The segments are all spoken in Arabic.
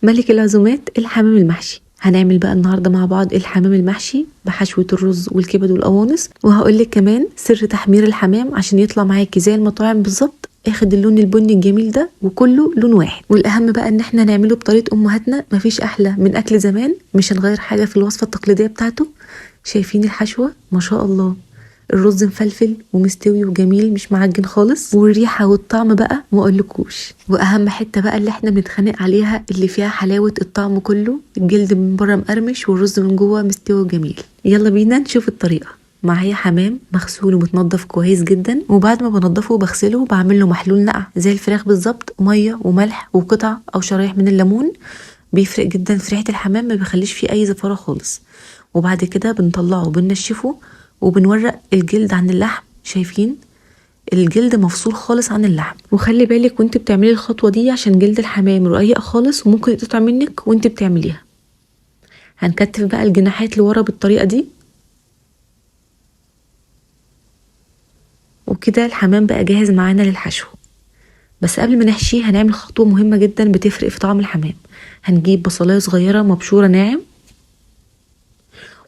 ملك العزومات الحمام المحشي. هنعمل بقى النهارده مع بعض الحمام المحشي بحشوة الرز والكبد والقوانص، وهقولك كمان سر تحمير الحمام عشان يطلع معاكي زي المطاعم بالظبط، اخد اللون البني الجميل ده وكله لون واحد. والاهم بقى ان احنا نعمله بطريقه امهاتنا، مفيش احلى من اكل زمان، مش هنغير حاجه في الوصفه التقليديه بتاعته. شايفين الحشوه ما شاء الله، الرز مفلفل ومستوي وجميل مش معجن خالص، والريحه والطعم بقى ما اقولكوش. واهم حته بقى اللي احنا بنتخانق عليها اللي فيها حلاوه الطعم كله، الجلد من بره مقرمش والرز من جوه مستوي وجميل. يلا بينا نشوف الطريقه. معايا حمام مغسول ومتنضف كويس جدا، وبعد ما بنضفه وبغسله بعمل له محلول نقع زي الفراخ بالظبط، ميه وملح وقطع او شرايح من الليمون، بيفرق جدا في ريحه الحمام، ما بيخليش فيه اي زفاره خالص. وبعد كده بنطلعه وبنشفه وبنورق الجلد عن اللحم. شايفين الجلد مفصول خالص عن اللحم. وخلي بالك وانت بتعملي الخطوه دي عشان جلد الحمام رقيق خالص وممكن يتقطع منك وانت بتعمليها. هنكتف بقى الجناحات لورا بالطريقه دي، وكده الحمام بقى جاهز معانا للحشو. بس قبل ما نحشيه هنعمل خطوه مهمه جدا بتفرق في طعم الحمام. هنجيب بصلايه صغيره مبشوره ناعم،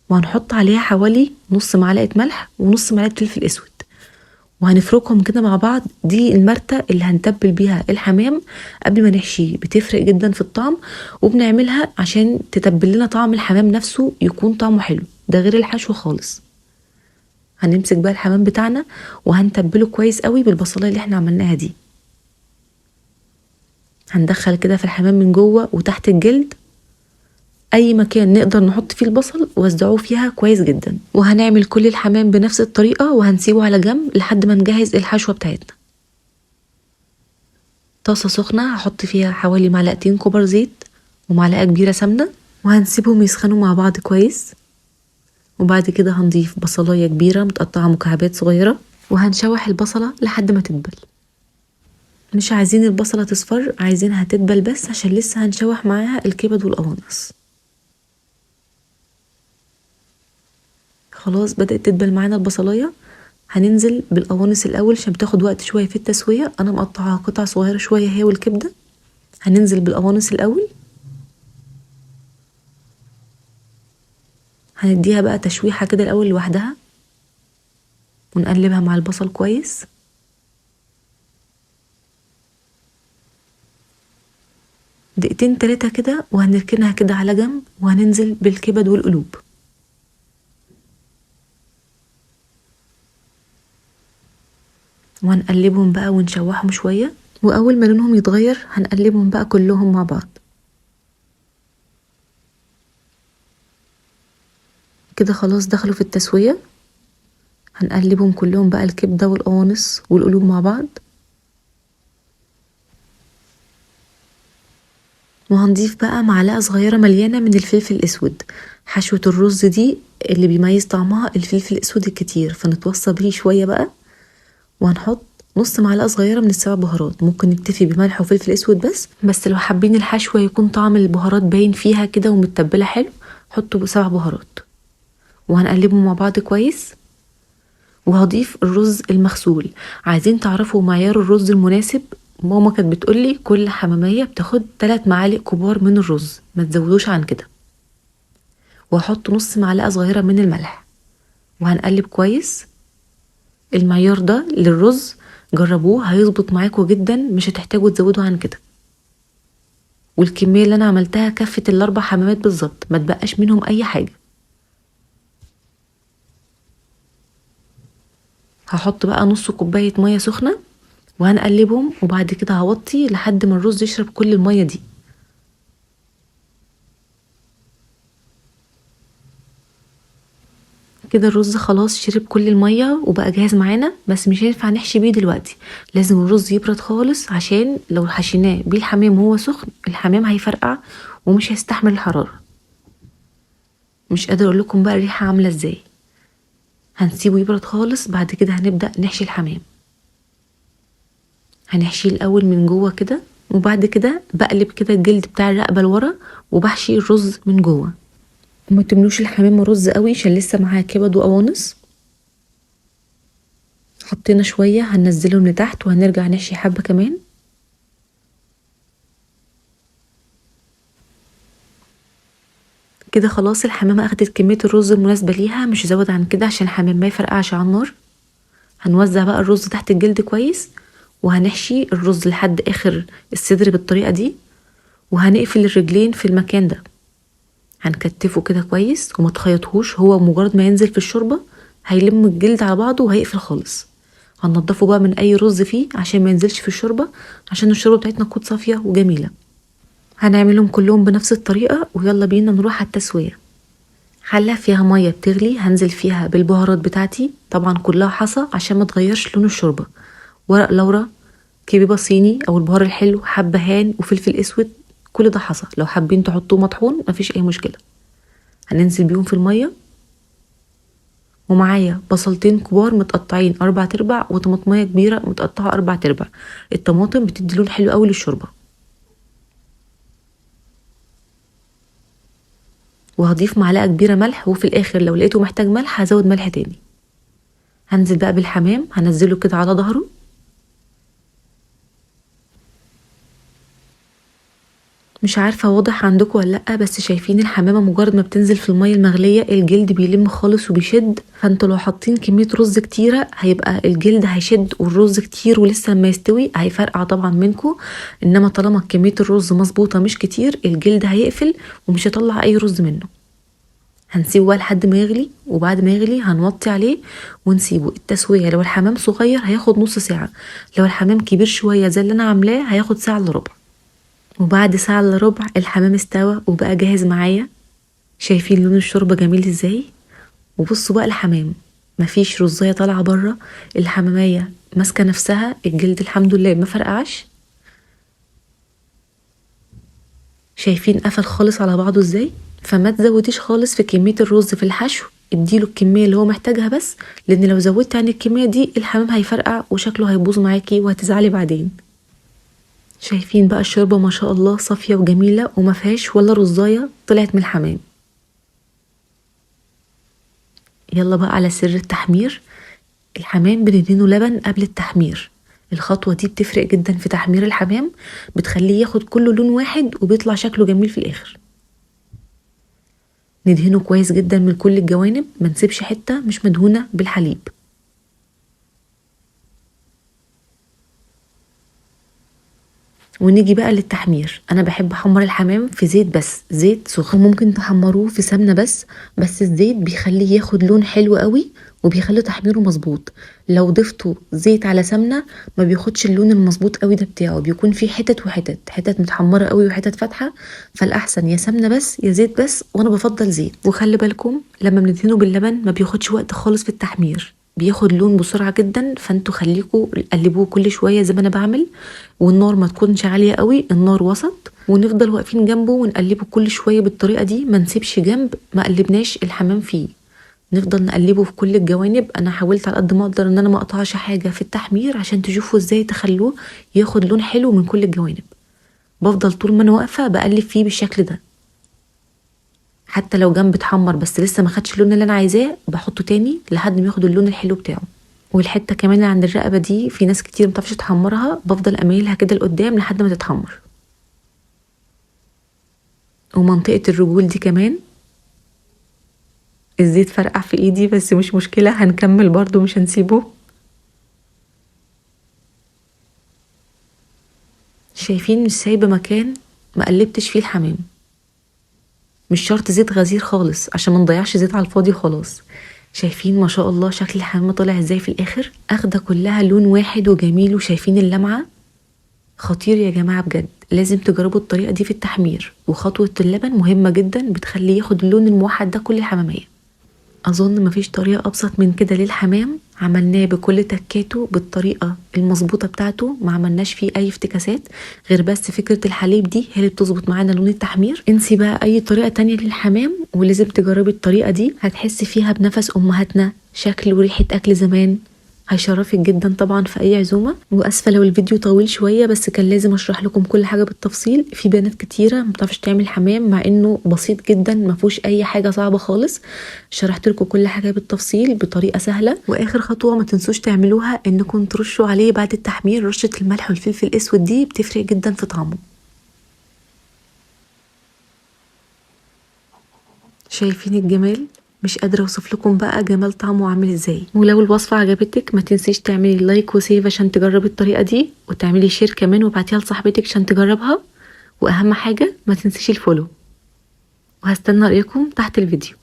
وهنحط عليها حوالي نص معلقه ملح ونص معلقه فلفل اسود، وهنفركهم كده مع بعض. دي المرتة اللي هنتبل بيها الحمام قبل ما نحشيه، بتفرق جدا في الطعم، وبنعملها عشان تتبل لنا طعم الحمام نفسه يكون طعمه حلو، ده غير الحشو خالص. هنمسك بقى الحمام بتاعنا وهنتبله كويس قوي بالبصلايه اللي احنا عملناها دي. هندخل كده في الحمام من جوه وتحت الجلد، اي مكان نقدر نحط فيه البصل وزعوه فيها كويس جدا. وهنعمل كل الحمام بنفس الطريقه وهنسيبه على جنب لحد ما نجهز الحشوه بتاعتنا. طاسه سخنه هحط فيها حوالي معلقتين كبار زيت ومعلقه كبيره سمنه، وهنسيبهم يسخنوا مع بعض كويس. وبعد كده هنضيف بصلايه كبيره متقطعه مكعبات صغيره، وهنشوح البصله لحد ما تدبل. مش عايزين البصله تصفر، عايزينها تدبل بس عشان لسه هنشوح معاها الكبد والقوانص. خلاص بدأت تدبل معانا البصلايه، هننزل بالقوانص الاول عشان بتاخد وقت شويه في التسويه، انا مقطعها قطع صغيره شويه هي والكبده. هننزل بالقوانص الاول، هنديها بقى تشويحه كده الاول لوحدها ونقلبها مع البصل كويس. دقيقتين 3 كده وهنركنها كده على جنب، وهننزل بالكبد والقلوب. وهنقلبهم بقى ونشوحهم شويه، واول ما لونهم يتغير هنقلبهم بقى كلهم مع بعض كده. خلاص دخلوا في التسويه، هنقلبهم كلهم بقى الكبده والقوانص والقلوب مع بعض. وهنضيف بقى معلقه صغيره مليانه من الفلفل الاسود. حشوه الرز دي اللي بيميز طعمها الفلفل الاسود الكتير، فنتوصى بيه شويه بقى. وهنحط نص معلقه صغيره من السبع بهارات، ممكن نكتفي بملح وفلفل اسود بس لو حابين الحشوه يكون طعم البهارات باين فيها كده ومتبله حلو، حطوا 7 بهارات. وهنقلبهم مع بعض كويس. وهضيف الرز المغسول. عايزين تعرفوا معيار الرز المناسب، ماما كانت بتقولي كل حمامية بتاخد 3 معالق كبار من الرز، ما تزودوش عن كده. وهحط نص معلقة صغيرة من الملح، وهنقلب كويس. المعيار ده للرز جربوه هيظبط معاكم جدا، مش هتحتاجوا تزودوا عن كده. والكمية اللي انا عملتها كفت ال4 حمامات بالظبط، ما تبقاش منهم اي حاجة. هحط بقى نص كوباية مية سخنة وهنقلبهم، وبعد كده هوطي لحد ما الرز يشرب كل المية دي. كده الرز خلاص شرب كل المية وبقى جاهز معانا، بس مش هينفع نحشي بيه دلوقتي، لازم الرز يبرد خالص، عشان لو حشيناه بيه الحمام وهو سخن الحمام هيفرقع ومش هيستحمل الحرارة. مش قادرة اقول لكم بقى الريحة عاملة ازاي. هنسيبه يبرد خالص، بعد كده هنبدأ نحشي الحمام. هنحشيه الاول من جوه كده، وبعد كده بقلب كده الجلد بتاع الرقبة لورا وبحشي الرز من جوه. وما تملوش الحمام رز قوي عشان لسه معاه كبد وقوانص. حطينا شوية هننزلهم لتحت وهنرجع نحشي حبة كمان. كده خلاص الحمامة اخدت كمية الرز المناسبة ليها، مش هزود عن كده عشان الحمام ما يفرقعش على النار. هنوزع بقى الرز تحت الجلد كويس، وهنحشي الرز لحد اخر الصدر بالطريقة دي، وهنقفل الرجلين في المكان ده. هنكتفه كده كويس وما تخيطهوش، هو مجرد ما ينزل في الشوربة هيلم الجلد على بعضه وهيقفل خالص. هننضفه بقى من اي رز فيه عشان ما ينزلش في الشوربة، عشان الشوربة بتاعتنا تكون صافية وجميلة. هنعملهم كلهم بنفس الطريقة، ويلا بينا نروح على التسوية. حلة فيها مية بتغلي، هنزل فيها بالبهارات بتاعتي، طبعا كلها حصى عشان ما تغيرش لون الشوربة. ورق لورا، كبيبة صيني او البهار الحلو، حبهان وفلفل اسود، كل ده حصى. لو حابين تحطوه مطحون مفيش اي مشكلة. هننزل بيهم في المية. ومعايا بصلتين كبار متقطعين 4/4، وطماطمية كبيرة متقطعة 4/4. الطماطم بتدي لون حلو قوي للشوربة. وهضيف معلقة كبيرة ملح، وفي الاخر لو لقيته محتاج ملح هزود ملح تاني. هنزل بقى بالحمام، هنزله كده على ظهره. مش عارفة واضح عندكم ولا لأ، بس شايفين الحمامة مجرد ما بتنزل في المية المغلية الجلد بيلم خالص وبيشد. فانتوا لو حاطين كمية رز كتيرة هيبقى الجلد هيشد، والرز كتير ولسه لما يستوي هيفرقع طبعا منكم. انما طالما كمية الرز مظبوطة مش كتير الجلد هيقفل ومش هيطلع اي رز منه. هنسيبه بقى لحد ما يغلي، وبعد ما يغلي هنوطي عليه ونسيبه. التسوية لو الحمام صغير هياخد نص ساعة، لو الحمام كبير شوية زي اللي انا عاملاه هياخد ساعة الا ربع. وبعد ساعة الا ربع الحمام استوى وبقى جاهز معايا. شايفين لون الشوربة جميل ازاي؟ وبصوا بقى الحمام مفيش رزاية طالعة بره، الحمامية ماسكة نفسها، الجلد الحمد لله ما فرقعش. شايفين قفل خالص على بعضه ازاي؟ فما تزوديش خالص في كمية الرز في الحشو، اديله الكمية اللي هو محتاجها بس، لان لو زودت عن الكمية دي الحمام هيفرقع وشكله هيبوظ معاكي وهتزعلي بعدين. شايفين بقى الشوربة ما شاء الله صافية وجميلة وما فيهاش ولا رزاية طلعت من الحمام. يلا بقى على سر التحمير. الحمام بندهنه لبن قبل التحمير، الخطوة دي بتفرق جدا في تحمير الحمام، بتخليه ياخد كله لون واحد وبيطلع شكله جميل في الاخر. ندهنه كويس جدا من كل الجوانب، ما نسيبش حتة مش مدهونة بالحليب. ونيجي بقى للتحمير. انا بحب احمر الحمام في زيت بس، زيت سخن. ممكن تحمروه في سمنة بس الزيت بيخليه ياخد لون حلو قوي وبيخلي تحميره مظبوط. لو ضفتوا زيت على سمنة ما بياخدش اللون المظبوط قوي ده بتاعه، بيكون فيه حتت وحتت، حتت متحمرة قوي وحتت فاتحة. فالاحسن يا سمنة بس يا زيت بس، وانا بفضل زيت. وخلي بالكم لما بندهنه باللبن ما بياخدش وقت خالص في التحمير، بياخد لون بسرعة جدا. فانتوا خليكوا قلبوه كل شوية زي ما انا بعمل، والنار ما تكونش عالية قوي، النار وسط، ونفضل واقفين جنبه ونقلبه كل شوية بالطريقة دي. ما نسيبش جنب ما قلبناش الحمام فيه، نفضل نقلبه في كل الجوانب. انا حاولت على قد ما اقدر ان انا ما اقطعش حاجة في التحمير عشان تشوفوا ازاي تخلوه ياخد لون حلو من كل الجوانب. بفضل طول ما انا واقفة بقلب فيه بالشكل ده، حتى لو جنب اتحمر بس لسه ما خدش اللون اللي انا عايزاه بحطه تاني لحد ما ياخد اللون الحلو بتاعه. والحته كمان اللي عند الرقبه دي في ناس كتير متعرفش تحمرها، بفضل اميلها كده لقدام لحد ما تتحمر. ومنطقه الرجول دي كمان الزيت فرقع في ايدي، بس مش مشكله هنكمل برضو مش هنسيبه. شايفين مش سايبه مكان ما قلبتش فيه الحمام. مش شرط زيت غزير خالص عشان ما نضيعش زيت على الفاضي خلاص. شايفين ما شاء الله شكل الحمامه طالع ازاي في الاخر، اخده كلها لون واحد وجميل. وشايفين اللمعه خطير يا جماعه بجد، لازم تجربوا الطريقه دي في التحمير. وخطوه اللبن مهمه جدا، بتخليه ياخد اللون الموحد ده كل الحماميه. اظن مفيش طريقه ابسط من كده للحمام، عملناه بكل تكاته بالطريقه المظبوطه بتاعته، ما عملناش فيه اي افتكاسات غير بس فكره الحليب دي هي اللي بتظبط معانا لون التحمير. انسي بقى اي طريقه تانية للحمام، ولازم تجربي الطريقه دي، هتحسي فيها بنفس امهاتنا، شكل وريحه اكل زمان، هيشرفك جدا طبعا في اي عزومه. واسفه لو الفيديو طويل شويه، بس كان لازم اشرح لكم كل حاجه بالتفصيل. في بنات كتيره ما بتعرفش تعمل حمام مع انه بسيط جدا، ما فيهوش اي حاجه صعبه خالص. شرحت لكم كل حاجه بالتفصيل بطريقه سهله. واخر خطوه ما تنسوش تعملوها انكم ترشوا عليه بعد التحمير رشه الملح والفلفل الاسود، دي بتفرق جدا في طعمه. شايفين الجمال؟ مش قادرة اوصف لكم بقى جمال طعمه عامل ازاي. ولو الوصفة عجبتك ما تنسيش تعملي لايك وسيف عشان تجربي الطريقة دي، وتعملي شير كمان وابعتيها لصاحبتك عشان تجربها، واهم حاجة ما تنسيش الفولو، وهستنى رأيكم تحت الفيديو.